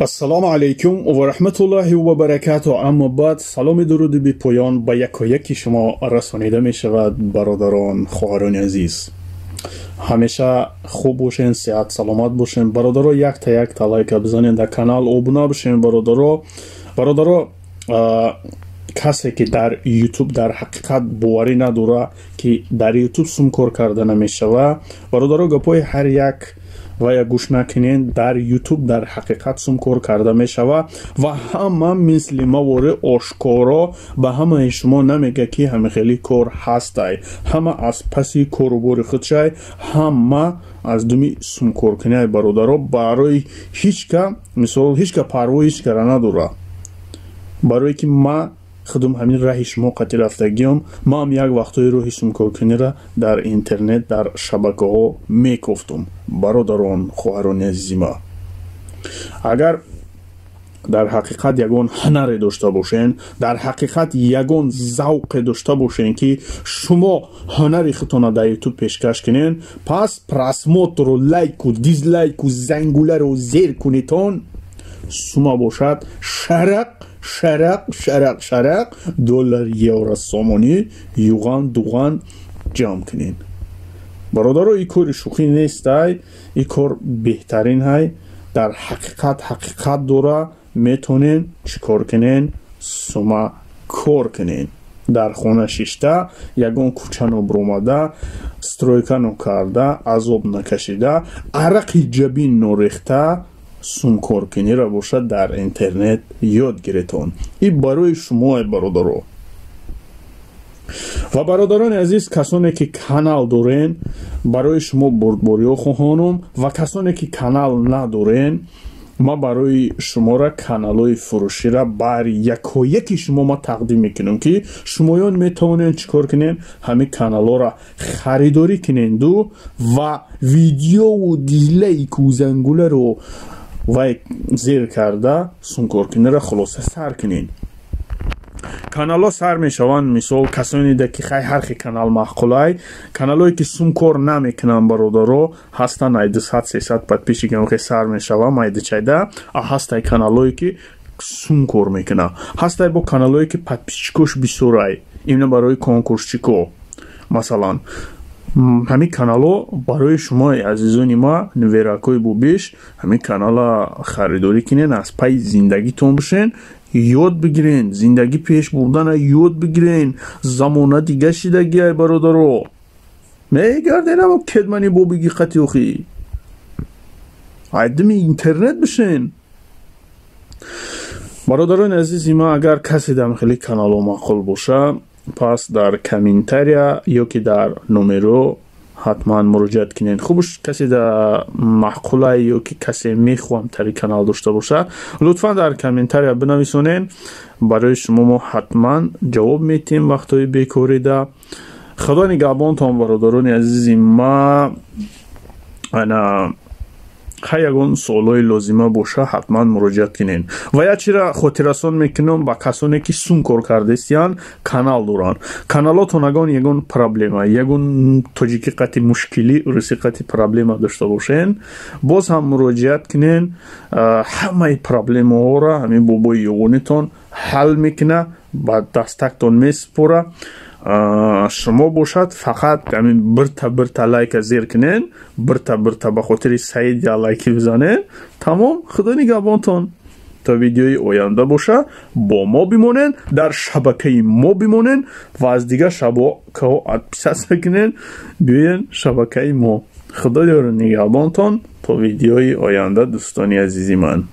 ассалому алайкум ва раҳматуллоҳи ва баракатуҳ. Аммо баъд саломи дуруди бепоён ба якояки шумо расонида мешавад. бародарон, хоҳарони азиз, ҳамеша хуб бошен, сеҳат саломат бошен. бародаро, якта якта лайка бизанед, дар канал обуна бошен. бародаро, касе ки дар YouTube дар ҳақиқат боварӣ надора ки дар YouTube сум кор карда намешава, бародаро, гапои ҳар як ва я гӯш накунен. дар YouTube дар ҳақиқат сум кор карда мешава ва ҳама мисли мавори ошкоро ба ҳамаи шумо намега ки ҳамихели кор ҳастай. ҳама аз паси корубори худшай, ҳама аз думи сум коркунии бародаро барои ҳичка парвои ҳичкара надора. барое ки ма худум ҳамин раҳи шумо қати рафтагиём, маам як вақтҳои роҳи сумкоркунира дар интернет дар шабакаҳо мекуфтум. бародарон, хоҳарони азизи ма, агар дар ҳақиқат ягон ҳунаре дошта бошен, дар ҳақиқат ягон завқе дошта бошен ки шумо ҳунари худтона дар YouTube пешкаш кунен, пас просмотру, лайку, дизлайку, зангуларо зер кунитон, сума бошад шарақ доллар, евро, сомонӣ юған дуған ҷамъ кунен. бародаро, ин кори шӯхӣ нестай, ин кор беҳтарин ҳай. дар ҳақиқат дора метонен чикор кунен, сума кор кунен. дар хона шишта ягон кӯчано бромада, стройкано карда, азоб накашида, арақи ҷабин норехта сумкоркунира бошад дар интернет ёд гиритон. ин барои шумо бародаро. ва бародарони азиз, касоне ки канал дорен, барои шумо бурдбориҳо хоҳонам, ва касоне ки канал надорен, ма барои шумора каналҳои фурӯшира бар якояки шумо ма тақдим мекунам ки шумоён метавонед чикор кунед, ҳамин каналҳоро харидорӣ куненду ва видеову дизлайку зангуларо вай зер карда сумкоркунира хулоса сар кунед. каналҳо сар мешаванд. мисол касоне ки хай ҳархи канал маъқулай, каналҳое ки сумкор намекунанд бародаро ҳастанд. 200-300 подписчикам ки сар мешава майдачайда, ҳастай каналҳое ки сумкор мекунанд, ҳастай бо каналҳое ки подписчикош бисёрай, имна барои конкурсчико. масалан, ҳамин каналҳо барои шумои азизони ма, нверакои бубиш, ҳамин канала харидорӣ кунен, аз паи зиндагитон бошен, ёд бигирен, зиндагӣ пеш бурдана ёд бигирен. замона дига шидагиай бародаро, мегарденам кедмани бобиги қатиёхӣ айдами интернет бишен. бародарони азизи ма, агар касе дамхили каналҳо маъқул боша, пас дар комментария ё ки дар номеро ҳатман муроҷиат кунен. хубш, касе дар маъқулай ё ки касе мехоҳам тари канал дошта боша, лутфан дар комментария бинависонен. барои шумо мо ҳатман ҷавоб метиҳем вақтҳои бекорида. худо нигаҳбонтон бародарони азизи ма. ана ҳар ягон суолҳои лозима боша ҳатман муроҷиат кунен. ва якчира хотиррасон мекунам ба касоне ки сум кор кардастиянд, канал доранд. каналотон агон ягон проблема, ягон тоҷики қати мушкилӣ, уруси қати проблема дошта бошен, боз ҳам муроҷиат кунен. ҳамаи проблемаҳоро ҳамин бобои ёғонитон ҳал мекуна, ба дастактон месупора. шумо бошад фақат ҳамин бирта лайка зер кунен, бирта ба хотири саид я лайки бизанен. тамом. худо нигаҳбонтон. то видеои оянда боша, бо мо бимонен, дар шабакаи мо бимонен ва аз дигар шабакаҳо подписатсия кунен, биёен шабакаи мо. худо нигаҳбонтон. то видеои оянда, дӯстони азизи ман.